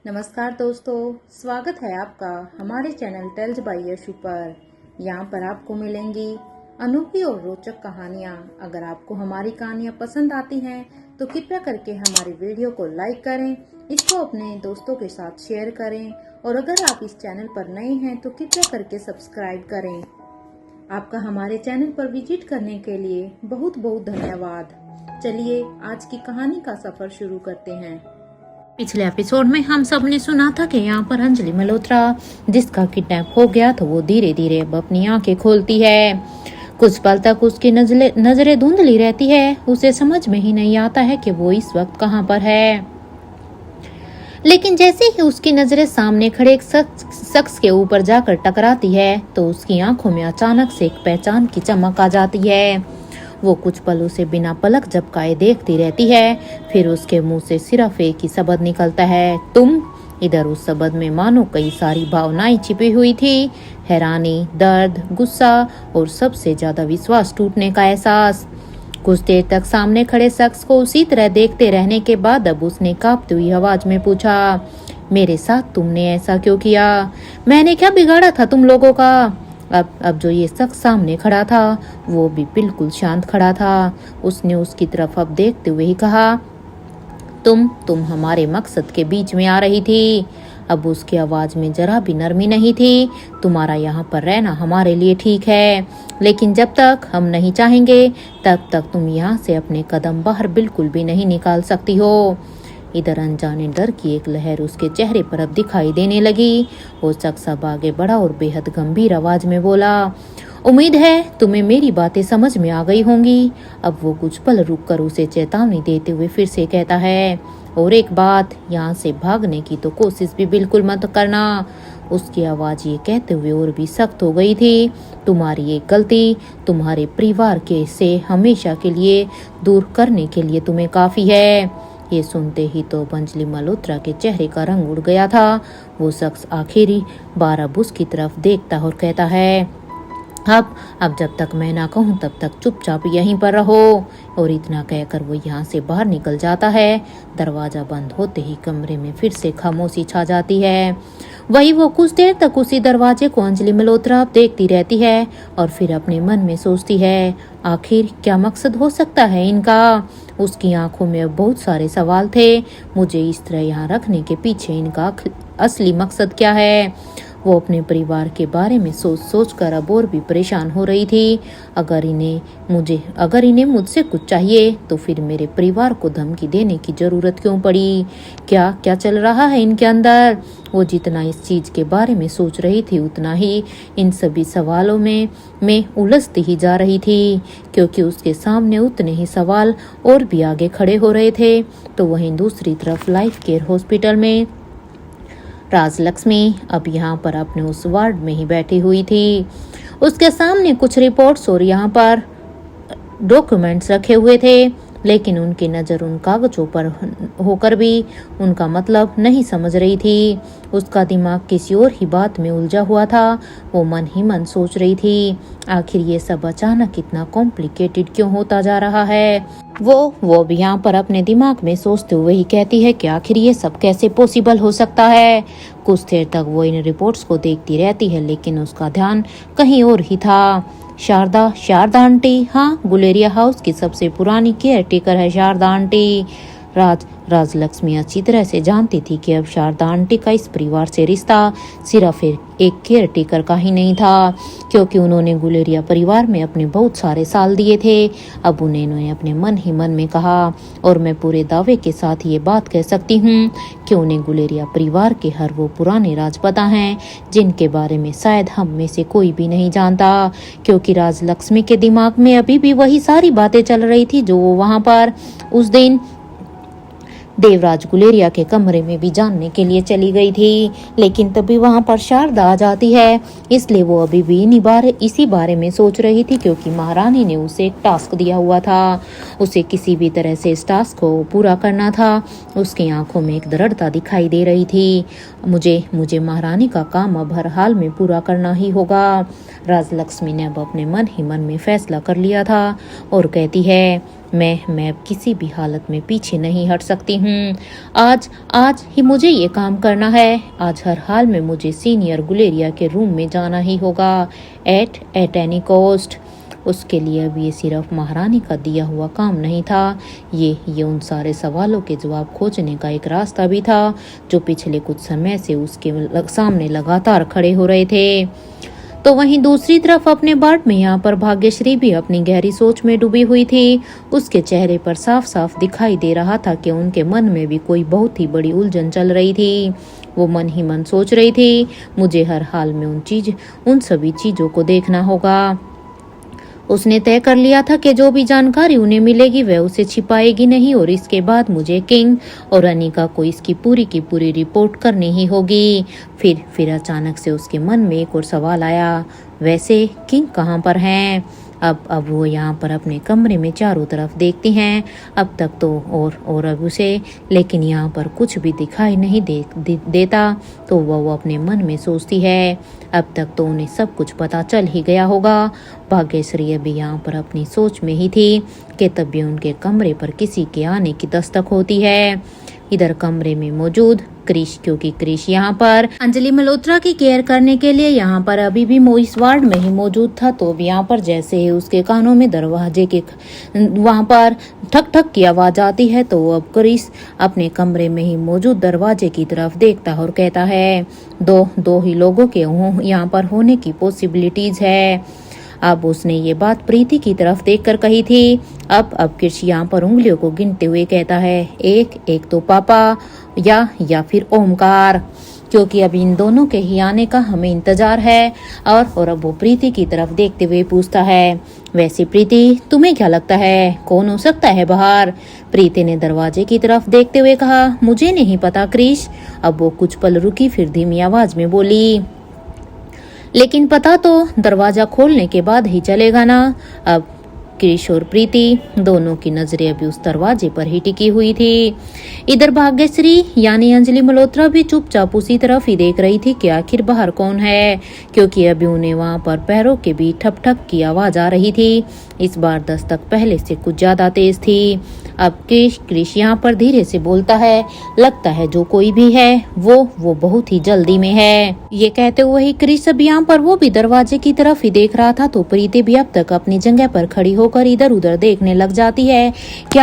नमस्कार दोस्तों, स्वागत है आपका हमारे चैनल टेल्स बाय यशु पर। यहाँ पर आपको मिलेंगी अनोखी और रोचक कहानियाँ। अगर आपको हमारी कहानियाँ पसंद आती हैं तो कृपया करके हमारी वीडियो को लाइक करें, इसको अपने दोस्तों के साथ शेयर करें और अगर आप इस चैनल पर नए हैं तो कृपया करके सब्सक्राइब करें। आपका हमारे चैनल पर विजिट करने के लिए बहुत बहुत धन्यवाद। चलिए आज की कहानी का सफर शुरू करते हैं। पिछले एपिसोड में हम सब ने सुना था कि यहाँ पर अंजलि मल्होत्रा जिसका किडनैप हो गया था वो धीरे धीरे अब अपनी आंखें खोलती है। कुछ पल तक उसकी नजरें धुंधली रहती है। उसे समझ में ही नहीं आता है कि वो इस वक्त कहाँ पर है। लेकिन जैसे ही उसकी नजरें सामने खड़े एक शख्स के ऊपर जाकर टकराती है तो उसकी आंखों में अचानक से एक पहचान की चमक आ जाती है। वो कुछ पल उसे बिना पलक झपकाए देखती रहती है। फिर उसके मुंह से सिर्फ एक ही शब्द निकलता है, तुम। इधर उस शब्द में मानो कई सारी भावनाएं छिपी हुई थी, हैरानी, दर्द, गुस्सा और सबसे ज्यादा विश्वास टूटने का एहसास। कुछ देर तक सामने खड़े शख्स को उसी तरह देखते रहने के बाद अब उसने कांपती हुई आवाज में पूछा, मेरे साथ तुमने ऐसा क्यों किया? मैंने क्या बिगाड़ा था तुम लोगों का? अब जो ये शख्स सामने खड़ा था वो भी बिल्कुल शांत खड़ा था। उसने उसकी तरफ अब देखते हुए ही कहा, तुम हमारे मकसद के बीच में आ रही थी। अब उसकी आवाज में जरा भी नरमी नहीं थी। तुम्हारा यहाँ पर रहना हमारे लिए ठीक है, लेकिन जब तक हम नहीं चाहेंगे तब तक तुम यहाँ से अपने कदम बाहर बिल्कुल भी नहीं निकाल सकती हो। इधर अनजाने डर की एक लहर उसके चेहरे पर अब दिखाई देने लगी। वो शख्स अब आगे बढ़ा और बेहद गंभीर आवाज में बोला, उम्मीद है तुम्हें मेरी बातें समझ में आ गई होंगी। अब वो कुछ पल रुककर उसे चेतावनी देते हुए फिर से कहता है, और एक बात, यहाँ से भागने की तो कोशिश भी बिल्कुल मत करना। उसकी आवाज ये कहते हुए और भी सख्त हो गई थी। तुम्हारी एक गलती तुम्हारे परिवार के से हमेशा के लिए दूर करने के लिए तुम्हें काफी है। ये सुनते ही तो अंजलि मल्होत्रा के चेहरे का रंग उड़ गया था। वो शख्स आखिरी बार अब उसकी तरफ देखता और कहता है, अब जब तक मैं ना कहूँ तब तक चुपचाप यहीं पर रहो। और इतना कहकर वो यहाँ से बाहर निकल जाता है। दरवाजा बंद होते ही कमरे में फिर से खामोशी छा जाती है। वही वो कुछ देर तक उसी दरवाजे को अंजलि मल्होत्रा देखती रहती है और फिर अपने मन में सोचती है, आखिर क्या मकसद हो सकता है इनका? उसकी आंखों में अब बहुत सारे सवाल थे। मुझे इस तरह यहाँ रखने के पीछे इनका असली मकसद क्या है? वो अपने परिवार के बारे में सोच कर अब और भी परेशान हो रही थी। अगर इन्हें मुझसे कुछ चाहिए तो फिर मेरे परिवार को धमकी देने की जरूरत क्यों पड़ी? क्या चल रहा है इनके अंदर? वो जितना इस चीज के बारे में सोच रही थी उतना ही इन सभी सवालों में उलझती ही जा रही थी, क्योंकि उसके सामने उतने ही सवाल और भी आगे खड़े हो रहे थे। तो वहीं दूसरी तरफ लाइफ केयर हॉस्पिटल में राजलक्ष्मी अब यहाँ पर अपने उस वार्ड में ही बैठी हुई थी। उसके सामने कुछ रिपोर्ट्स और यहाँ पर डॉक्यूमेंट्स रखे हुए थे, लेकिन उनकी नज़र उन कागजों पर होकर भी उनका मतलब नहीं समझ रही थी। उसका दिमाग किसी और ही बात में उलझा हुआ था। वो मन ही मन सोच रही थी, आखिर ये सब अचानक इतना कॉम्प्लिकेटेड क्यों होता जा रहा है? वो भी यहाँ पर अपने दिमाग में सोचते हुए ही कहती है कि आखिर ये सब कैसे पॉसिबल हो सकता है। कुछ देर तक वो इन रिपोर्ट्स को देखती रहती है, लेकिन उसका ध्यान कहीं और ही था। शारदा आंटी, हाँ, गुलेरिया हाउस की सबसे पुरानी केयर टेकर है शारदा आंटी। राजलक्ष्मी अच्छी तरह से जानती थी कि अब शारदा आंटी का इस परिवार से रिश्ता सिर्फ एक केयर टेकर का ही नहीं था, क्योंकि उन्होंने गुलेरिया परिवार में अपने बहुत सारे साल दिए थे। अब उन्होंने अपने मन ही मन में कहा, और मैं पूरे दावे के साथ ये बात कह सकती हूँ कि उन्हें गुलेरिया परिवार के हर वो पुराने राज पता हैं जिनके बारे में शायद हम में से कोई भी नहीं जानता, क्योंकि राजलक्ष्मी के दिमाग में अभी भी वही सारी बातें चल रही थी जो वो वहाँ पर उस दिन देवराज गुलेरिया के कमरे में भी जानने के लिए चली गई थी। लेकिन तभी वहां पर शारदा आ जाती है, इसलिए वो अभी भी इसी बारे में सोच रही थी, क्योंकि महारानी ने उसे एक टास्क दिया हुआ था। उसे किसी भी तरह से इस टास्क को पूरा करना था। उसकी आंखों में एक दृढ़ता दिखाई दे रही थी। मुझे महारानी का काम अब हर हाल में पूरा करना ही होगा। राजलक्ष्मी ने अब अपने मन ही मन में फैसला कर लिया था और कहती है, मैं अब किसी भी हालत में पीछे नहीं हट सकती हूँ। आज आज ही मुझे ये काम करना है। आज हर हाल में मुझे सीनियर गुलेरिया के रूम में जाना ही होगा, एट एनी कॉस्ट। उसके लिए अब ये सिर्फ महारानी का दिया हुआ काम नहीं था, ये उन सारे सवालों के जवाब खोजने का एक रास्ता भी था जो पिछले कुछ समय से उसके सामने लगातार खड़े हो रहे थे। तो वहीं दूसरी तरफ अपने बार्ड में यहाँ पर भाग्यश्री भी अपनी गहरी सोच में डूबी हुई थी। उसके चेहरे पर साफ साफ दिखाई दे रहा था कि उनके मन में भी कोई बहुत ही बड़ी उलझन चल रही थी। वो मन ही मन सोच रही थी, मुझे हर हाल में उन सभी चीजों को देखना होगा। उसने तय कर लिया था कि जो भी जानकारी उन्हें मिलेगी वह उसे छिपाएगी नहीं, और इसके बाद मुझे किंग और अनिका को इसकी पूरी की पूरी रिपोर्ट करनी ही होगी। फिर अचानक से उसके मन में एक और सवाल आया, वैसे किंग कहाँ पर हैं? अब वो यहाँ पर अपने कमरे में चारों तरफ देखती हैं। अब तक तो और अब उसे लेकिन यहाँ पर कुछ भी दिखाई नहीं देता। तो वो अपने मन में सोचती है, अब तक तो उन्हें सब कुछ पता चल ही गया होगा। भाग्यश्री अभी यहाँ पर अपनी सोच में ही थी कि तभी उनके कमरे पर किसी के आने की दस्तक होती है। इधर कमरे में मौजूद क्रिश, क्योंकि क्रिश यहाँ पर अंजलि मल्होत्रा की केयर करने के लिए यहाँ पर अभी भी इस वार्ड में ही मौजूद था। तो अब यहाँ पर जैसे ही उसके कानों में दरवाजे के वहाँ पर ठक ठक की आवाज आती है, तो अब क्रिश अपने कमरे में ही मौजूद दरवाजे की तरफ देखता और कहता है, दो ही लोगों के यहाँ पर होने की पॉसिबिलिटीज है। अब उसने ये बात प्रीति की तरफ देखकर कही थी। अब कृषि यहाँ पर उंगलियों को गिनते हुए कहता है, एक तो पापा या फिर ओमकार, क्योंकि अब इन दोनों के ही आने का हमें इंतजार है। और अब वो प्रीति की तरफ देखते हुए पूछता है, वैसे प्रीति तुम्हें क्या लगता है कौन हो सकता है बाहर? प्रीति ने दरवाजे की तरफ देखते हुए कहा, मुझे नहीं पता क्रिश। अब वो कुछ पल रुकी, फिर धीमी आवाज में बोली, लेकिन पता तो दरवाजा खोलने के बाद ही चलेगा ना। अब क्रिश और प्रीति दोनों की नजरें अभी उस दरवाजे पर ही टिकी हुई थी। इधर भाग्यश्री यानी अंजलि मल्होत्रा भी चुपचाप उसी तरफ ही देख रही थी कि आखिर बाहर कौन है, क्योंकि अभी उन्हें वहां पर पैरों के बीच ठप ठप की आवाज आ रही थी। इस बार दस्तक पहले से कुछ ज्यादा तेज थी। अब क्रिश यहाँ पर धीरे से बोलता है, लगता है जो कोई भी है वो बहुत ही जल्दी में है। ये कहते हुए ही क्रिश अब यहाँ पर वो भी दरवाजे की तरफ ही देख रहा था। तो प्रीति भी अब तक अपनी जगह पर खड़ी होकर इधर उधर देखने लग जाती है कि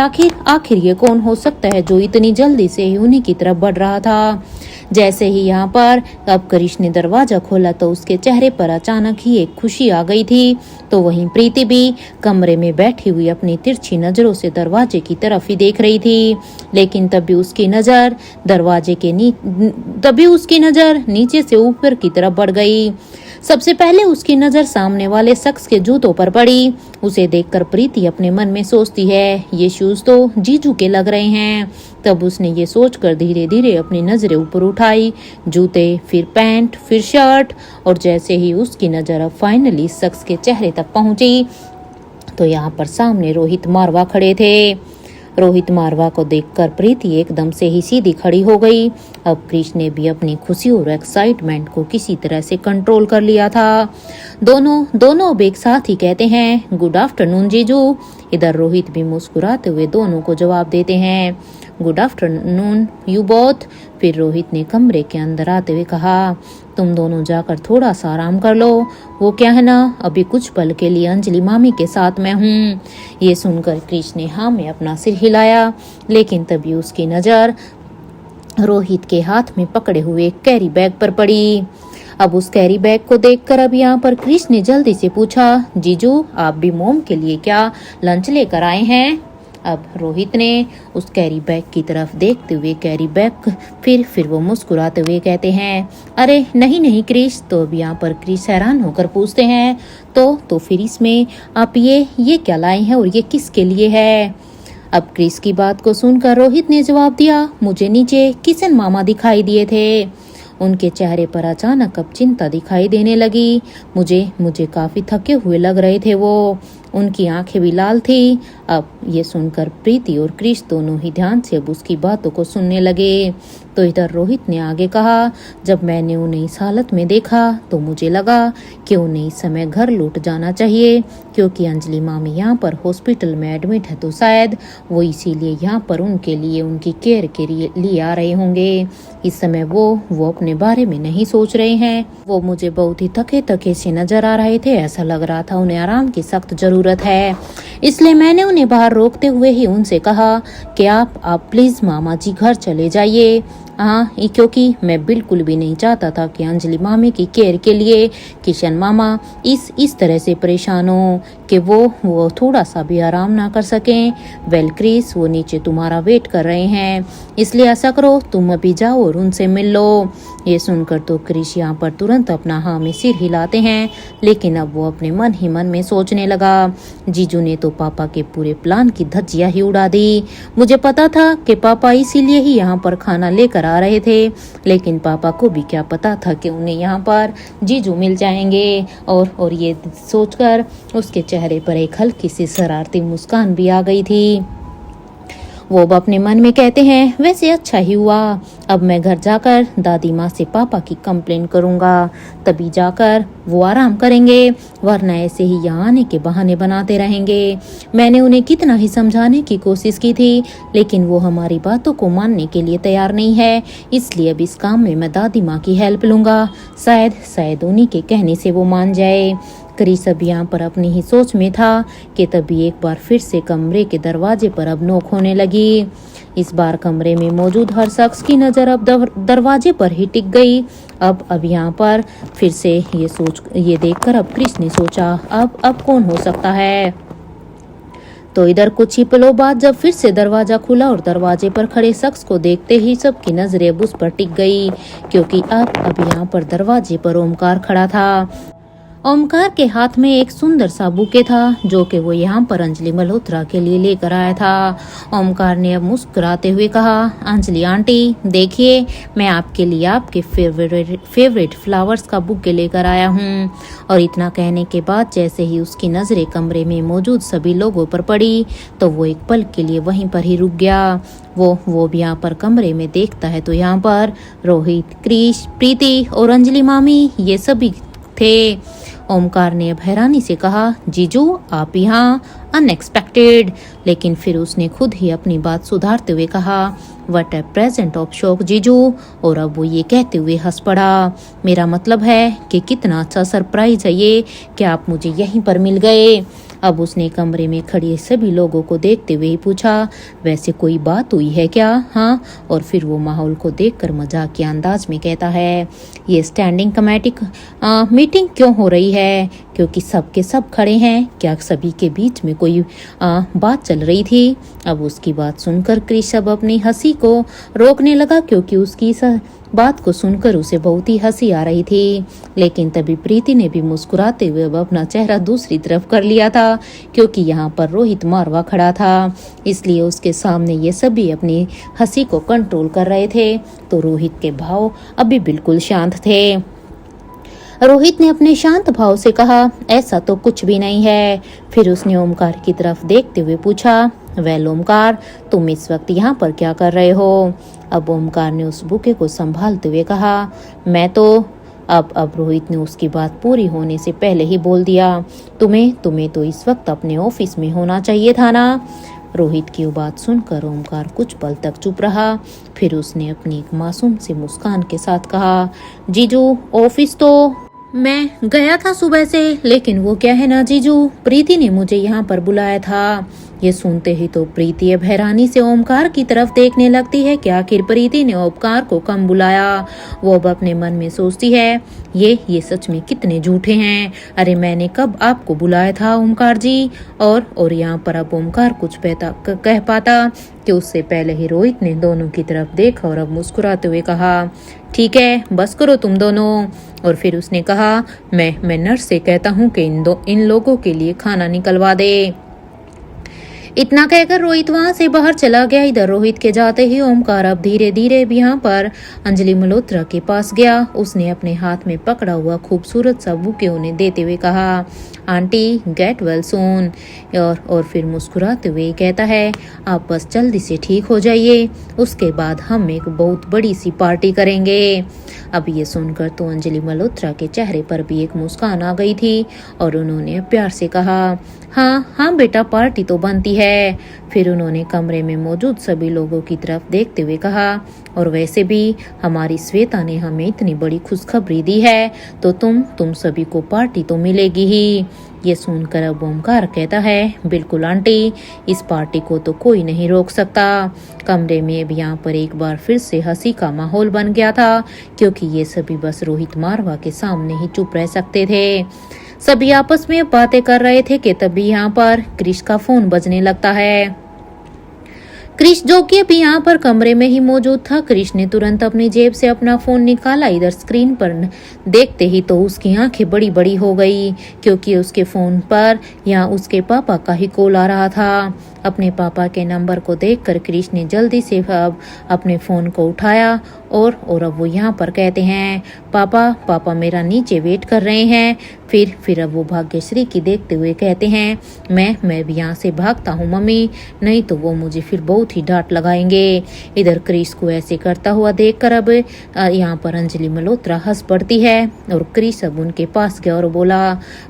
आखिर ये कौन हो सकता है जो इतनी जल्दी से ही उन्हीं की तरफ बढ़ रहा था। जैसे ही यहाँ पर अब क्रिश ने दरवाजा खोला तो उसके चेहरे पर अचानक ही एक खुशी आ गई थी। तो वहीं प्रीति भी कमरे में बैठी हुई अपनी तिरछी नजरों से दरवाजे की तरफ ही देख रही थी। लेकिन तभी उसकी नजर नीचे से ऊपर की तरफ बढ़ गई। सबसे पहले उसकी नजर सामने वाले शख्स के जूतों पर पड़ी। उसे देखकर प्रीति अपने मन में सोचती है, ये शूज तो जीजू के लग रहे हैं। तब उसने ये सोचकर धीरे धीरे अपनी नजरें ऊपर उठाई, जूते, फिर पैंट, फिर शर्ट, और जैसे ही उसकी नजर अब फाइनली शख्स के चेहरे तक पहुंची तो यहाँ पर सामने रोहित मारवा खड़े थे। रोहित मारवा को देखकर प्रीति एकदम से ही सीधी खड़ी हो गई। अब क्रिश ने भी अपनी खुशी और एक्साइटमेंट को किसी तरह से कंट्रोल कर लिया था। दोनों अब एक साथ ही कहते हैं, गुड आफ्टरनून जीजू। इधर रोहित भी मुस्कुराते हुए दोनों को जवाब देते हैं, गुड आफ्टरनून यू बोथ। फिर रोहित ने कमरे के अंदर आते हुए कहा, तुम दोनों जाकर थोड़ा सा आराम कर लो। वो क्या है ना, अभी कुछ पल के लिए अंजलि मामी के साथ मैं हूँ। ये सुनकर क्रिश ने हाँ में अपना सिर हिलाया, लेकिन तभी उसकी नजर रोहित के हाथ में पकड़े हुए एक कैरी बैग पर पड़ी। अब उस कैरी बैग को देखकर अब यहाँ पर क्रिश ने जल्दी से पूछा, जीजू आप भी मोम के लिए क्या लंच लेकर आए हैं? अब रोहित ने उस कैरी बैग की तरफ देखते हुए कैरी बैग फिर वो मुस्कुराते हुए कहते हैं, अरे नहीं क्रिश। तो अब यहाँ पर क्रिश हैरान होकर पूछते हैं, तो फिर इसमें आप ये क्या लाए हैं और ये किसके लिए है? अब क्रिश की बात को सुनकर रोहित ने जवाब दिया, मुझे नीचे किशन मामा दिखाई दिए थे। उनके चेहरे पर अचानक अब चिंता दिखाई देने लगी। मुझे काफी थके हुए लग रहे थे वो। उनकी आंखें भी लाल थी। अब ये सुनकर प्रीति और क्रिश दोनों ही ध्यान से अब उसकी बातों को सुनने लगे। तो इधर रोहित ने आगे कहा, जब मैंने उन्हें इस हालत में देखा तो मुझे लगा कि उन्हें इस समय घर लौट जाना चाहिए, क्योंकि अंजलि मामी यहाँ पर हॉस्पिटल में एडमिट है तो शायद वो इसीलिए यहाँ पर उनके लिए उनकी केयर के लिए आ रहे होंगे। इस समय वो अपने बारे में नहीं सोच रहे हैं। वो मुझे बहुत ही थके थके से नजर आ रहे थे। ऐसा लग रहा था उन्हें आराम की सख्त जरूरत है। इसलिए मैंने उन्हें बाहर रोकते हुए ही उनसे कहा कि आप प्लीज मामा जी घर चले जाइए। हाँ, क्योंकि मैं बिल्कुल भी नहीं चाहता था कि अंजलि मामी की केयर के लिए किशन मामा इस तरह से परेशान हो कि वो थोड़ा सा भी आराम ना कर सकें। वेल क्रिस, वो नीचे तुम्हारा वेट कर रहे हैं, इसलिए ऐसा करो तुम अभी जाओ और उनसे मिल लो। ये सुनकर तो क्रिस यहाँ पर तुरंत अपना हाँ में सिर हिलाते हैं, लेकिन अब वो अपने मन ही मन में सोचने लगा, जीजू ने तो पापा के पूरे प्लान की धज्जियां ही उड़ा दी। मुझे पता था कि पापा इसीलिए ही यहाँ पर खाना लेकर आ रहे थे, लेकिन पापा को भी क्या पता था कि उन्हें यहाँ पर जीजू मिल जाएंगे। और ये सोचकर उसके चेहरे पर एक हल्की सी शरारती मुस्कान भी आ गई थी। वो अब अपने मन में कहते हैं, वैसे अच्छा ही हुआ, अब मैं घर जाकर दादी माँ से पापा की कंप्लेन करूंगा, तभी जाकर वो आराम करेंगे, वरना ऐसे ही यहाँ आने के बहाने बनाते रहेंगे। मैंने उन्हें कितना ही समझाने की कोशिश की थी, लेकिन वो हमारी बातों को मानने के लिए तैयार नहीं है। इसलिए अब इस काम में मैं दादी माँ की हेल्प लूंगा, शायद उन्हीं के कहने से वो मान जाए। क्रिस अब यहाँ पर अपनी ही सोच में था कि तभी एक बार फिर से कमरे के दरवाजे पर अब नोक होने लगी। इस बार कमरे में मौजूद हर शख्स की नज़र अब दरवाजे पर ही टिक गई। अब यहाँ पर फिर से ये देखकर अब क्रिस ने सोचा, अब कौन हो सकता है। तो इधर कुछ ही पलों बाद जब फिर से दरवाजा खुला और दरवाजे पर खड़े शख्स को देखते ही सबकी नजरें अब उस पर टिक गई, क्योंकि अब यहाँ पर दरवाजे पर ओमकार खड़ा था। ओमकार के हाथ में एक सुंदर सा बुके था, जो कि वो यहाँ पर अंजलि मल्होत्रा के लिए लेकर आया था। ओमकार ने अब मुस्कुराते हुए कहा, अंजलि आंटी देखिए, मैं आपके लिए आपके फेवरेट फ्लावर्स का बुके लेकर आया हूँ। और इतना कहने के बाद जैसे ही उसकी नजरें कमरे में मौजूद सभी लोगों पर पड़ी, तो वो एक पल के लिए वहीं पर ही रुक गया। वो भी यहाँ पर कमरे में देखता है तो यहाँ पर रोहित, क्रिश, प्रीति और अंजलि मामी ये सभी थे। ओमकार ने अब हैरानी से कहा, जीजू आप यहाँ, अनएक्सपेक्टेड। लेकिन फिर उसने खुद ही अपनी बात सुधारते हुए कहा, what A present of shock जीजू। और अब वो ये कहते हुए हंस पड़ा, मेरा मतलब है कि कितना अच्छा सरप्राइज है ये कि आप मुझे यहीं पर मिल गए। अब उसने कमरे में खड़े सभी लोगों को देखते हुए ही पूछा, वैसे कोई बात हुई है क्या? हाँ। और फिर वो माहौल को देखकर मजाक के अंदाज में कहता है, ये स्टैंडिंग कमेटी मीटिंग क्यों हो रही है? क्योंकि सब के सब खड़े हैं, क्या सभी के बीच में कोई बात चल रही थी? अब उसकी बात सुनकर क्रिश अब अपनी हंसी को रोकने लगा, क्योंकि उसकी बात को सुनकर उसे बहुत ही हंसी आ रही थी। लेकिन तभी प्रीति ने भी मुस्कुराते हुए अब अपना चेहरा दूसरी तरफ कर लिया था, क्योंकि यहाँ पर रोहित मारवा खड़ा था, इसलिए उसके सामने ये सभी अपनी हंसी को कंट्रोल कर रहे थे। तो रोहित के भाव अभी बिल्कुल शांत थे। रोहित ने अपने शांत भाव से कहा, ऐसा तो कुछ भी नहीं है। फिर उसने ओमकार की तरफ देखते हुए पूछा, वेल ओमकार, तुम इस वक्त यहाँ पर क्या कर रहे हो? अब ओमकार ने उस बुके को संभालते हुए कहा, मैं तो अब रोहित ने उसकी बात पूरी होने से पहले ही बोल दिया, तुम्हें तो इस वक्त अपने ऑफिस में होना चाहिए था ना। रोहित की बात सुनकर ओमकार कुछ पल तक चुप रहा। फिर उसने अपनी एक मासूम सी मुस्कान के साथ कहा, जीजू ऑफिस तो मैं गया था सुबह से, लेकिन वो क्या है ना जीजू, प्रीति ने मुझे यहाँ पर बुलाया था। ये सुनते ही तो प्रीति अब हैरानी से ओमकार की तरफ देखने लगती है कि आखिर प्रीति ने ओमकार को कम बुलाया। वो अब अपने मन में सोचती है, ये सच में कितने झूठे हैं। अरे मैंने कब आपको बुलाया था ओमकार जी? और यहाँ पर अब ओमकार कुछ कह पाता कि उससे पहले ही रोहित ने दोनों की तरफ देखा और अब मुस्कुराते हुए कहा, ठीक है बस करो तुम दोनों। और फिर उसने कहा, मैं नर्स से कहता हूँ कि इन लोगों के लिए खाना निकलवा दे। इतना कहकर रोहित वहां से बाहर चला गया। इधर रोहित के जाते ही ओमकार अब धीरे धीरे भी यहाँ पर अंजलि मल्होत्रा के पास गया। उसने अपने हाथ में पकड़ा हुआ खूबसूरत सा बुके उन्हें देते हुए कहा, आंटी गेट वेल सून। और फिर मुस्कुराते हुए कहता है आप बस जल्दी से ठीक हो जाइए, उसके बाद हम एक बहुत बड़ी सी पार्टी करेंगे। अब ये सुनकर तो अंजलि मल्होत्रा के चेहरे पर भी एक मुस्कान आ गई थी और उन्होंने प्यार से कहा हाँ हाँ बेटा, पार्टी तो बनती है। फिर उन्होंने कमरे में मौजूद सभी लोगों की तरफ देखते हुए कहा और वैसे भी हमारी श्वेता ने हमें इतनी बड़ी खुशखबरी दी है तो तुम सभी को पार्टी तो मिलेगी ही। ये सुनकर अब ओमकार कहता है बिल्कुल आंटी, इस पार्टी को तो कोई नहीं रोक सकता। कमरे में अब यहाँ पर एक बार फिर से हंसी का माहौल बन गया था क्योंकि ये सभी बस रोहित मारवा के सामने ही चुप रह सकते थे। सभी आपस में बातें कर रहे थे कि तभी यहाँ पर क्रिश का फोन बजने लगता है। क्रिश जो कि अभी यहाँ पर कमरे में ही मौजूद था, क्रिश ने तुरंत अपनी जेब से अपना फोन निकाला। इधर स्क्रीन पर देखते ही तो उसकी आंखें बड़ी बड़ी हो गई क्योंकि उसके फोन पर यहाँ उसके पापा का ही कॉल आ रहा था। अपने पापा के नंबर को देखकर क्रिश ने जल्दी से अब अपने फ़ोन को उठाया और अब वो यहाँ पर कहते हैं पापा मेरा नीचे वेट कर रहे हैं। फिर अब वो भाग्यश्री की देखते हुए कहते हैं मैं भी यहाँ से भागता हूँ मम्मी, नहीं तो वो मुझे फिर बहुत ही डांट लगाएंगे। इधर क्रिश को ऐसे करता हुआ देखकर अब यहाँ पर अंजलि मल्होत्रा हंस पड़ती है और क्रिश अब उनके पास गया और बोला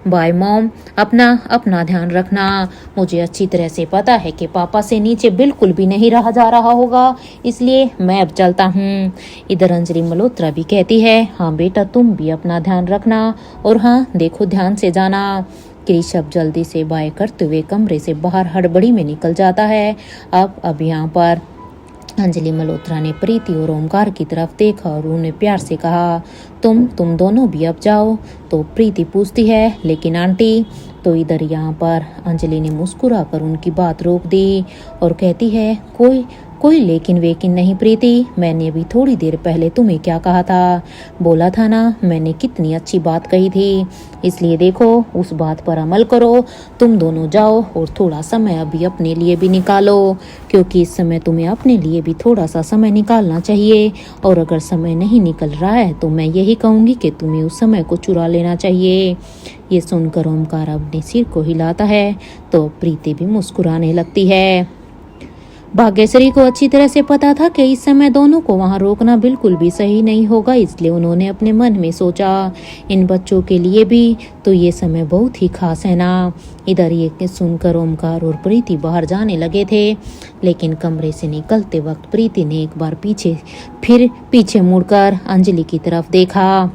बाय मॉम, अपना ध्यान रखना। मुझे अच्छी तरह से पता है कि पापा से नीचे बिल्कुल भी नहीं रहा जा रहा होगा, इसलिए मैं अब चलता हूँ। इधर अंजलि मल्होत्रा भी कहती है हाँ बेटा, तुम भी अपना ध्यान रखना और हाँ देखो ध्यान से जाना। क्रिश अब जल्दी से बाय करते हुए कमरे से बाहर हड़बड़ी में निकल जाता है। अब यहाँ पर अंजलि मल्होत्रा ने प्रीति और ओमकार की तरफ देखा और उन्हें प्यार से कहा तुम दोनों भी अब जाओ। तो प्रीति पूछती है लेकिन आंटी, तो इधर यहाँ पर अंजलि ने मुस्कुरा कर उनकी बात रोक दी और कहती है कोई लेकिन वेकिन नहीं प्रीति, मैंने अभी थोड़ी देर पहले तुम्हें क्या कहा था, बोला था ना मैंने कितनी अच्छी बात कही थी, इसलिए देखो उस बात पर अमल करो। तुम दोनों जाओ और थोड़ा समय अभी अपने लिए भी निकालो क्योंकि इस समय तुम्हें अपने लिए भी थोड़ा सा समय निकालना चाहिए और अगर समय नहीं निकल रहा है तो मैं यही कहूँगी कि तुम्हें उस समय को चुरा लेना चाहिए। ये सुनकर ओमकार अपने सिर को हिलाता है तो प्रीति भी मुस्कुराने लगती है। भाग्यश्री को अच्छी तरह से पता था कि इस समय दोनों को वहां रोकना बिल्कुल भी सही नहीं होगा, इसलिए उन्होंने अपने मन में सोचा इन बच्चों के लिए भी तो ये समय बहुत ही खास है ना। इधर ये सुनकर ओमकार और प्रीति बाहर जाने लगे थे लेकिन कमरे से निकलते वक्त प्रीति ने एक बार पीछे मुड़कर अंजलि की तरफ देखा।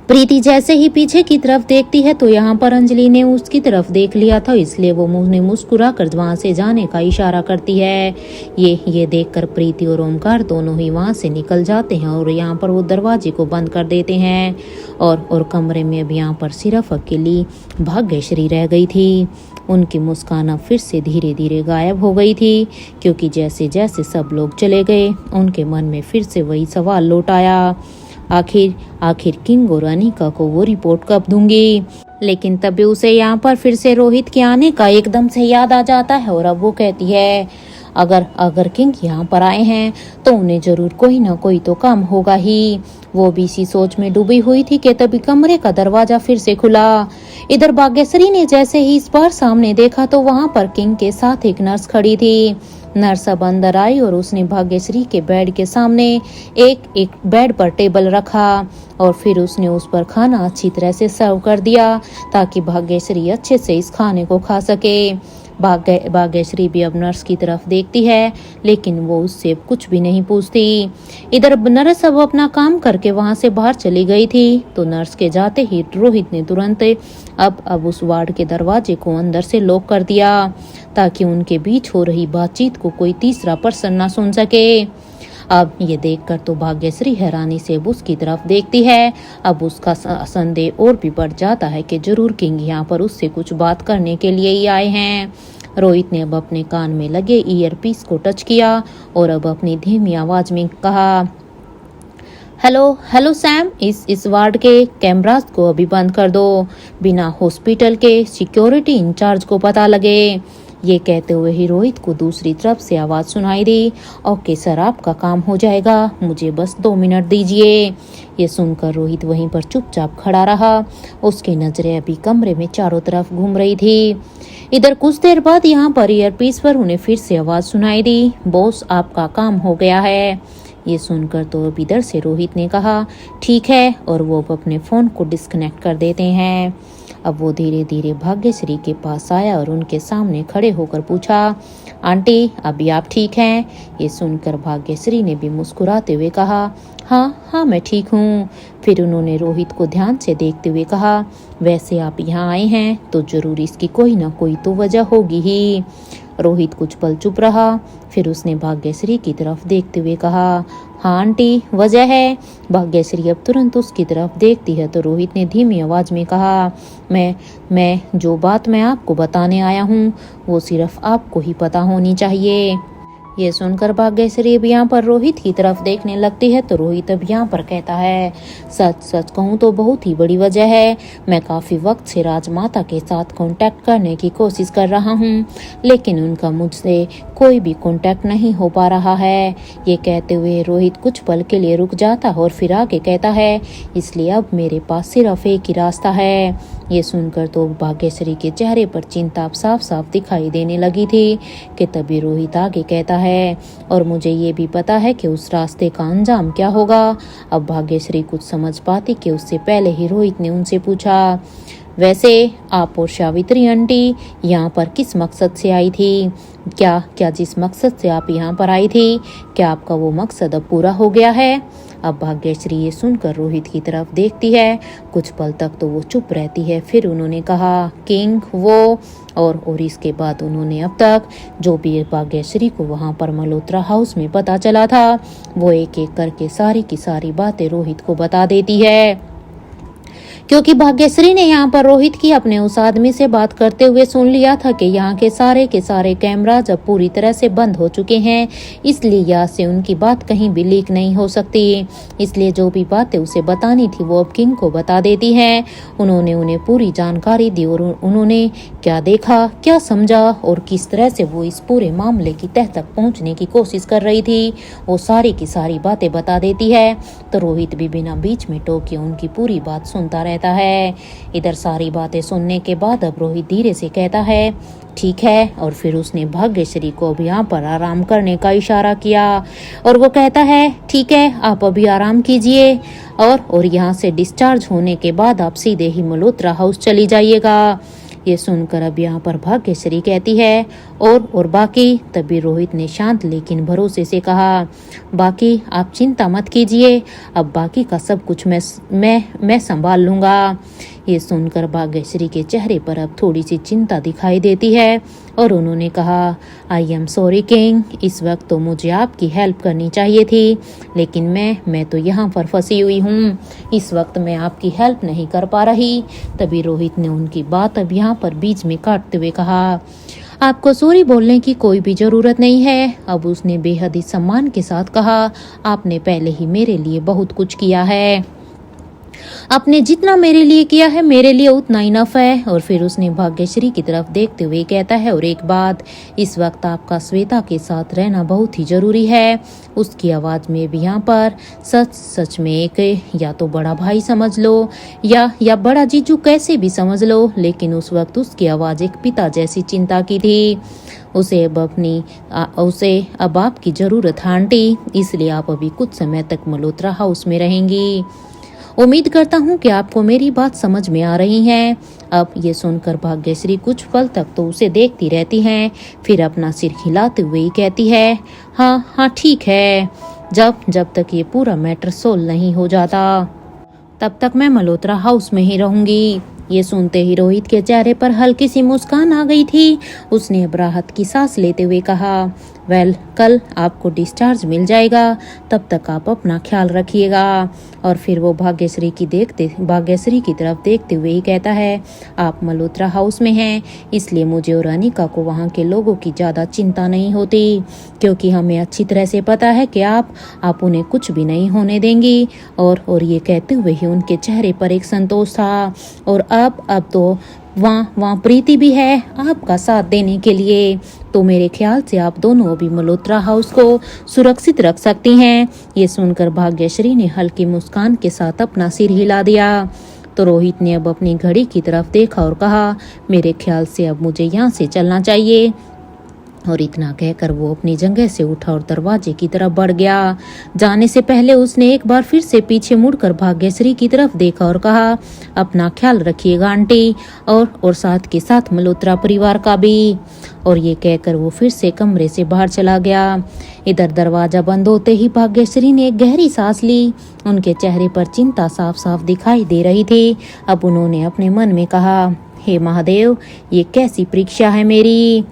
प्रीति जैसे ही पीछे की तरफ देखती है तो यहाँ पर अंजलि ने उसकी तरफ देख लिया था, इसलिए वो मुंह ने मुस्कुरा कर वहां से जाने का इशारा करती है। ये देखकर प्रीति और ओमकार दोनों ही वहां से निकल जाते हैं और यहाँ पर वो दरवाजे को बंद कर देते हैं और कमरे में अब यहाँ पर सिर्फ अकेली भाग्यश्री रह गई थी। उनकी मुस्कान अब फिर से धीरे धीरे गायब हो गई थी क्योंकि जैसे जैसे सब लोग चले गए उनके मन में फिर से वही सवाल लौट आया, आखिर किंग और अनिका को वो रिपोर्ट कब दूंगी। लेकिन तभी उसे यहाँ पर फिर से रोहित के आने का एकदम से याद आ जाता है और अब वो कहती है अगर किंग यहाँ पर आए हैं तो उन्हें जरूर कोई ना कोई तो काम होगा ही। वो भी इसी सोच में डूबी हुई थी कि तभी कमरे का दरवाजा फिर से खुला। इधर भाग्यश्री ने जैसे ही इस बार सामने देखा तो वहां पर किंग के साथ एक नर्स खड़ी थी। नर्स अब अंदर आई और उसने भाग्यश्री के बेड के सामने एक बेड पर टेबल रखा और फिर उसने उस पर खाना अच्छी तरह से सर्व कर दिया ताकि भाग्यश्री अच्छे से इस खाने को खा सके। भाग्यश्री भी अब नर्स की तरफ देखती है लेकिन वो उससे कुछ भी नहीं पूछती। इधर नर्स अब अपना काम करके वहां से बाहर चली गई थी तो नर्स के जाते ही रोहित ने तुरंत अब उस वार्ड के दरवाजे को अंदर से लॉक कर दिया ताकि उनके बीच हो रही बातचीत को कोई तीसरा पर्सन ना सुन सके। अब ये देखकर तो भाग्यश्री हैरानी से उसकी तरफ देखती है। अब उसका संदेह और भी बढ़ जाता है कि जरूर किंग यहाँ पर उससे कुछ बात करने के लिए ही आए हैं। रोहित ने अब अपने कान में लगे ईयरपीस को टच किया और अब अपनी धीमी आवाज में कहा हेलो सैम, इस वार्ड के कैमरास को अभी बंद कर दो, बिना हॉस्पिटल के सिक्योरिटी इंचार्ज को पता लगे। ये कहते हुए ही रोहित को दूसरी तरफ से आवाज सुनाई दी, ओके सर, आपका काम हो जाएगा, मुझे बस 2 मिनट दीजिए। ये सुनकर रोहित वहीं पर चुपचाप खड़ा रहा। उसकी नजरें अभी कमरे में चारों तरफ घूम रही थी। इधर कुछ देर बाद यहाँ पर ईयरपीस पर उन्हें फिर से आवाज सुनाई दी, बॉस आपका काम हो गया है। ये सुनकर तो अब इधर से रोहित ने कहा ठीक है, और वो अब अपने फोन को डिस्कनेक्ट कर देते हैं। अब वो धीरे धीरे भाग्यश्री के पास आया और उनके सामने खड़े होकर पूछा, आंटी अभी आप ठीक हैं? ये सुनकर भाग्यश्री ने भी मुस्कुराते हुए कहा, हाँ मैं ठीक हूँ। फिर उन्होंने रोहित को ध्यान से देखते हुए कहा, वैसे आप यहाँ आए हैं तो जरूर इसकी कोई ना कोई तो वजह होगी ही। रोहित कुछ पल चुप रहा, फिर उसने भाग्यश्री की तरफ देखते हुए कहा, हाँ आंटी वजह है। भाग्यश्री अब तुरंत उसकी तरफ देखती है तो रोहित ने धीमी आवाज में कहा, मैं जो बात मैं आपको बताने आया हूँ वो सिर्फ आपको ही पता होनी चाहिए। ये सुनकर भाग्यश्री अब यहाँ पर रोहित की तरफ देखने लगती है तो रोहित अब यहाँ पर कहता है, सच कहूँ तो बहुत ही बड़ी वजह है। मैं काफी वक्त से राजमाता के साथ कांटेक्ट करने की कोशिश कर रहा हूँ, लेकिन उनका मुझसे कोई भी कांटेक्ट नहीं हो पा रहा है। ये कहते हुए रोहित कुछ पल के लिए रुक जाता और फिर आगे कहता है, इसलिए अब मेरे पास सिर्फ एक ही रास्ता है। ये सुनकर तो भाग्यश्री के चेहरे पर चिंता अब साफ साफ दिखाई देने लगी थी कि तभी रोहित आगे कहता है, और मुझे ये भी पता है कि उस रास्ते का अंजाम क्या होगा। अब भाग्यश्री कुछ समझ पाती कि उससे पहले ही रोहित ने उनसे पूछा, वैसे आप और सावित्री आंटी यहाँ पर किस मकसद से आई थी? क्या जिस मकसद से आप यहाँ पर आई थी, क्या आपका वो मकसद अब पूरा हो गया है? अब भाग्यश्री ये सुनकर रोहित की तरफ देखती है। कुछ पल तक तो वो चुप रहती है, फिर उन्होंने कहा, किंग वो, और इसके बाद उन्होंने अब तक जो भी भाग्यश्री को वहाँ पर मल्होत्रा हाउस में पता चला था वो एक एक करके सारी की सारी बातें रोहित को बता देती है। क्योंकि भाग्यश्री ने यहाँ पर रोहित की अपने उस आदमी से बात करते हुए सुन लिया था कि यहाँ के सारे कैमरा जब पूरी तरह से बंद हो चुके हैं, इसलिए यहाँ से उनकी बात कहीं भी लीक नहीं हो सकती। इसलिए जो भी बातें उसे बतानी थी वो अब किंग को बता देती हैं। उन्होंने उन्हें पूरी जानकारी दी और उन्होंने क्या देखा, क्या समझा और किस तरह से वो इस पूरे मामले की तह तक पहुँचने की कोशिश कर रही थी, वो सारी की सारी बातें बता देती है। तो रोहित भी बिना बीच में टोके उनकी पूरी बात सुनता रहता है। इधर सारी बातें सुनने के बाद अब रोहित धीरे से कहता है, ठीक है, और फिर उसने भाग्यश्री को अब यहाँ पर आराम करने का इशारा किया और वो कहता है, ठीक है, आप अभी आराम कीजिए और यहाँ से डिस्चार्ज होने के बाद आप सीधे ही मल्होत्रा हाउस चली जाइएगा। ये सुनकर अब यहाँ पर भाग्यश्री कहती है, और बाकी? तभी रोहित ने शांत लेकिन भरोसे से कहा, बाकी आप चिंता मत कीजिए, अब बाकी का सब कुछ मैं संभाल लूँगा। ये सुनकर भाग्यश्री के चेहरे पर अब थोड़ी सी चिंता दिखाई देती है और उन्होंने कहा, आई एम सॉरी किंग, इस वक्त तो मुझे आपकी हेल्प करनी चाहिए थी, लेकिन मैं तो यहाँ पर फंसी हुई हूँ, इस वक्त मैं आपकी हेल्प नहीं कर पा रही। तभी रोहित ने उनकी बात अब यहाँ पर बीच में काटते हुए कहा, आपको सॉरी बोलने की कोई भी जरूरत नहीं है। अब उसने बेहद ही सम्मान के साथ कहा, आपने पहले ही मेरे लिए बहुत कुछ किया है, आपने जितना मेरे लिए किया है मेरे लिए उतना इनफ है। और फिर उसने भाग्यश्री की तरफ देखते हुए कहता है, और एक बात, इस वक्त आपका श्वेता के साथ रहना बहुत ही जरूरी है। उसकी आवाज में भी यहाँ पर सच में एक या तो बड़ा भाई समझ लो या बड़ा जीजू कैसे भी समझ लो, लेकिन उस वक्त उसकी आवाज एक पिता जैसी चिंता की थी। उसे अब आपकी जरूरत है आंटी, इसलिए आप अभी कुछ समय तक मल्होत्रा हाउस में रहेंगी। उम्मीद करता हूँ कि आपको मेरी बात समझ में आ रही है। अब ये सुनकर भाग्यश्री कुछ पल तक तो उसे देखती रहती हैं, फिर अपना सिर हिलाते हुए ही कहती है, हाँ ठीक है, जब तक ये पूरा मैटर सोल्व नहीं हो जाता तब तक मैं मल्होत्रा हाउस में ही रहूंगी। ये सुनते ही रोहित के चेहरे पर हल्की सी मुस्कान आ गई थी। उसने अब राहत की सांस लेते हुए कहा, वेल, कल आपको डिस्चार्ज मिल जाएगा, तब तक आप अपना ख्याल रखिएगा। और फिर वो भाग्यश्री की तरफ देखते हुए ही कहता है, आप मल्होत्रा हाउस में हैं, इसलिए मुझे और अनिका को वहाँ के लोगों की ज़्यादा चिंता नहीं होती, क्योंकि हमें अच्छी तरह से पता है कि आप उन्हें कुछ भी नहीं होने देंगी। और ये कहते हुए ही उनके चेहरे पर एक संतोष था। और अब तो वहाँ प्रीति भी है आपका साथ देने के लिए। तो मेरे ख्याल से आप दोनों अभी मल्होत्रा हाउस को सुरक्षित रख सकती हैं। ये सुनकर भाग्यश्री ने हल्की मुस्कान के साथ अपना सिर हिला दिया। तो रोहित ने अब अपनी घड़ी की तरफ देखा और कहा, मेरे ख्याल से अब मुझे यहाँ से चलना चाहिए। और इतना कहकर वो अपनी जगह से उठा और दरवाजे की तरफ बढ़ गया। जाने से पहले उसने एक बार फिर से पीछे मुड़कर भाग्यश्री की तरफ देखा और कहा, अपना ख्याल रखिएगा आंटी, और साथ के साथ मल्होत्रा परिवार का भी। और ये कहकर वो फिर से कमरे से बाहर चला गया। इधर दरवाजा बंद होते ही भाग्यश्री ने एक गहरी सांस ली। उनके चेहरे पर चिंता साफ साफ दिखाई दे रही थी। अब उन्होंने अपने मन में कहा, हे महादेव, ये कैसी परीक्षा है मेरी।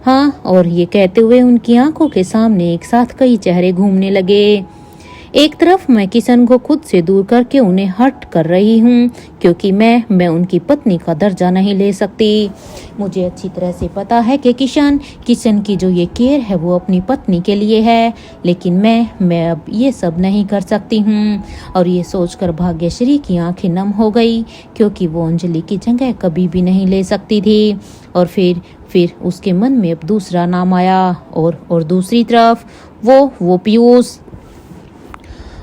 हाँ, और ये कहते हुए उनकी आंखों के सामने एक साथ कई चेहरे घूमने लगे। एक तरफ मैं किशन को खुद से दूर करके उन्हें हर्ट कर रही हूँ, क्योंकि मैं उनकी पत्नी का दर्जा नहीं ले सकती। मुझे अच्छी तरह से पता है कि किशन की जो ये केयर है वो अपनी पत्नी के लिए है, लेकिन मैं अब ये सब नहीं कर सकती हूँ। और ये सोचकर भाग्यश्री की आंखें नम हो गई, क्योंकि वो अंजलि की जगह कभी भी नहीं ले सकती थी। और फिर उसके मन में अब दूसरा नाम आया, और दूसरी तरफ वो पीयूष।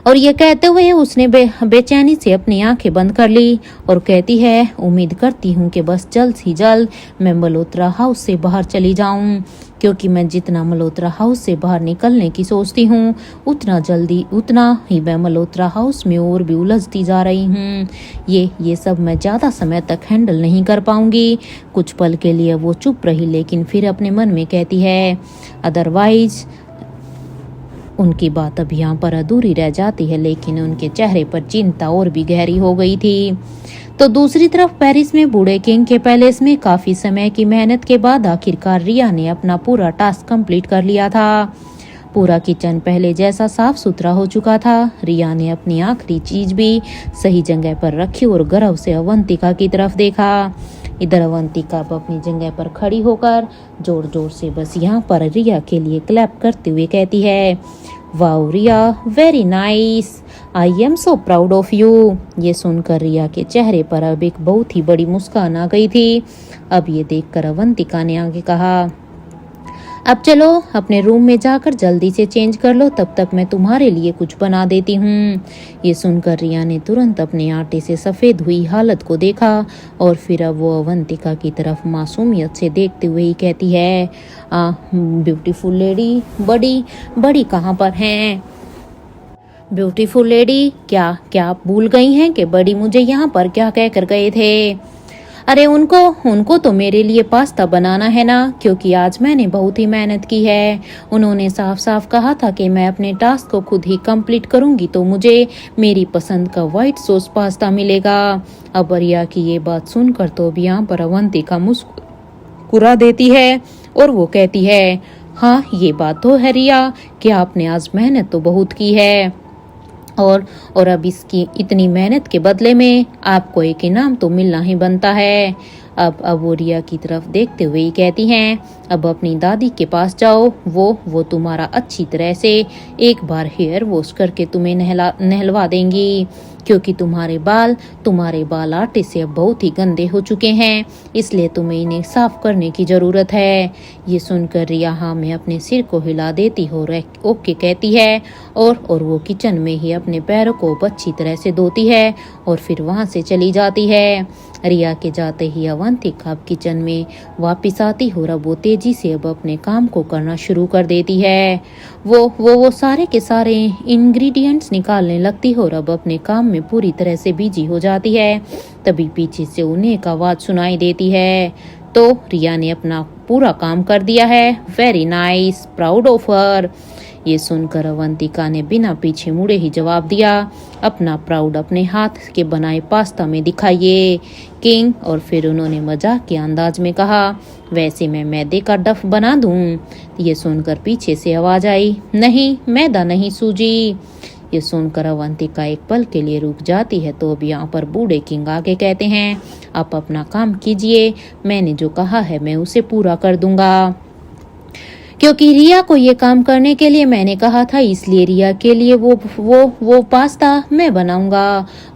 और ये कहते हुए उसने बेचैनी से अपनी आंखें बंद कर ली और कहती है, उम्मीद करती हूँ कि बस जल्द ही जल्द मैं मल्होत्रा हाउस से बाहर चली जाऊं, क्योंकि मैं जितना मल्होत्रा हाउस से बाहर निकलने की सोचती हूँ उतना ही मैं मल्होत्रा हाउस में और भी उलझती जा रही हूँ। ये सब मैं ज़्यादा समय तक हैंडल नहीं कर पाऊंगी। कुछ पल के लिए वो चुप रही, लेकिन फिर अपने मन में कहती है, अदरवाइज उनकी बात अब यहाँ पर अधूरी रह जाती है। लेकिन उनके चेहरे पर चिंता और भी गहरी हो गई थी। तो दूसरी तरफ पेरिस में बूढ़े किंग के पैलेस में काफी समय की मेहनत के बाद आखिरकार रिया ने अपना पूरा टास्क कंप्लीट कर लिया था। पूरा किचन पहले जैसा साफ सुथरा हो चुका था। रिया ने अपनी आखिरी चीज भी सही जगह पर रखी और गर्व से अवंतिका की तरफ देखा। इधर अवंतिका अपनी जगह पर खड़ी होकर जोर जोर से बस यहाँ पर रिया के लिए क्लैप करते हुए कहती है, wow Riya, very nice, I am so proud of you. ये सुनकर रिया के चेहरे पर अब एक बहुत ही बड़ी मुस्कान आ गई थी। अब ये देखकर अवंतिका ने आगे कहा, अब चलो अपने रूम में जाकर जल्दी से चेंज कर लो, तब तक मैं तुम्हारे लिए कुछ बना देती हूँ। ये सुनकर रिया ने तुरंत अपने आटे से सफ़ेद हुई हालत को देखा और फिर अब वो अवंतिका की तरफ मासूमियत से देखते हुए ही कहती है, ब्यूटीफुल लेडी, बड़ी कहाँ पर हैं? ब्यूटीफुल लेडी, क्या आप भूल गई हैं कि बड़ी मुझे यहाँ पर क्या कहकर गए थे? अरे उनको तो मेरे लिए पास्ता बनाना है ना, क्योंकि आज मैंने बहुत ही मेहनत की है। उन्होंने साफ साफ कहा था कि मैं अपने टास्क को खुद ही कंप्लीट करूंगी तो मुझे मेरी पसंद का व्हाइट सॉस पास्ता मिलेगा। अब रिया की ये बात सुनकर तो अब यहाँ पर अवंतिका मुस्कुरा देती है और वो कहती है, हाँ ये बात तो है रिया कि आपने आज मेहनत तो बहुत की है, और अब इसकी इतनी मेहनत के बदले में आपको एक इनाम तो मिलना ही बनता है। अब वो रिया की तरफ देखते हुए ही कहती हैं, अब अपनी दादी के पास जाओ, वो तुम्हारा अच्छी तरह से एक बार हेयर वॉश करके तुम्हें नहलवा देंगी, क्योंकि तुम्हारे बाल आटे से अब बहुत ही गंदे हो चुके हैं, इसलिए तुम्हें इन्हें साफ करने की जरूरत है। ये सुनकर रिया हाँ में अपने सिर को हिला देती हो ओके कहती है और वो किचन में ही अपने पैरों को अच्छी तरह से धोती है और फिर वहां से चली जाती है। रिया के जाते ही अवंतिका किचन में वापस आती हो और वो तेजी से अब अपने काम को करना शुरू कर देती है। वो सारे के सारे इंग्रेडिएंट्स निकालने लगती हो और अब अपने काम में पूरी तरह से बिजी हो जाती है। तभी पीछे से उन्हें एक आवाज सुनाई देती है, तो रिया ने अपना पूरा काम कर दिया है, very nice, proud of her. ये सुनकर अवंतिका ने बिना पीछे मुड़े ही जवाब दिया, अपना प्राउड अपने हाथ के बनाए पास्ता में दिखाइए किंग। और फिर उन्होंने मजाक के अंदाज में कहा, वैसे मैं मैदे का डफ बना दूं? ये सुनकर पीछे से आवाज आई, नहीं मैदा नहीं सूजी। ये सुनकर अवंतिका एक पल के लिए रुक जाती है। तो अब यहाँ पर बूढ़े किंग आगे कहते हैं, आप अपना काम कीजिए, मैंने जो कहा है मैं उसे पूरा कर दूंगा। क्योंकि रिया को ये काम करने के लिए मैंने कहा था, इसलिए रिया के लिए वो पास्ता मैं बनाऊंगा।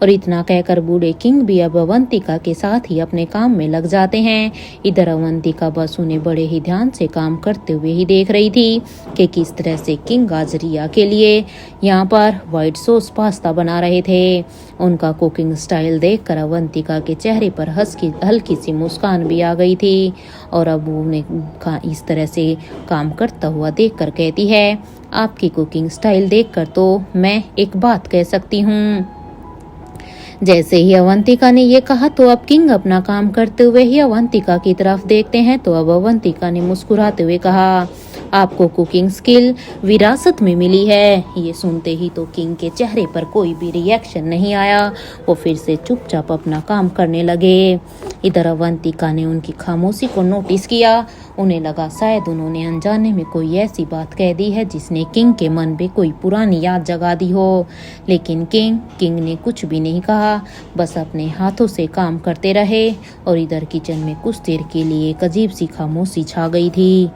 और इतना कहकर बूढ़े किंग भी अब अवंतिका के साथ ही अपने काम में लग जाते हैं। इधर अवंतिका बस उन्हें बड़े ही ध्यान से काम करते हुए ही देख रही थी कि किस तरह से किंग आज रिया के लिए यहाँ पर व्हाइट सॉस पास्ता बना रहे थे। उनका कुकिंग स्टाइल देखकर अवंतिका के चेहरे पर हल्की सी मुस्कान भी आ गई थी और अब वो उन्हें इस तरह से काम करता हुआ देखकर कहती है, आपकी कुकिंग स्टाइल देखकर तो मैं एक बात कह सकती हूँ। जैसे ही अवंतिका ने ये कहा तो अब किंग अपना काम करते हुए ही अवंतिका की तरफ देखते हैं। तो अब अवंतिका ने मुस्कुराते हुए कहा, आपको कुकिंग स्किल विरासत में मिली है। ये सुनते ही तो किंग के चेहरे पर कोई भी रिएक्शन नहीं आया। वो फिर से चुपचाप अपना काम करने लगे। इधर अवंतिका ने उनकी खामोशी को नोटिस किया। उन्हें लगा शायद उन्होंने अनजाने में कोई ऐसी बात कह दी है जिसने किंग के मन में कोई पुरानी याद जगा दी हो। लेकिन किंग ने कुछ भी नहीं कहा, बस अपने हाथों से काम करते रहे और इधर किचन में कुछ देर के लिए एक अजीब सी खामोशी छा गई थी।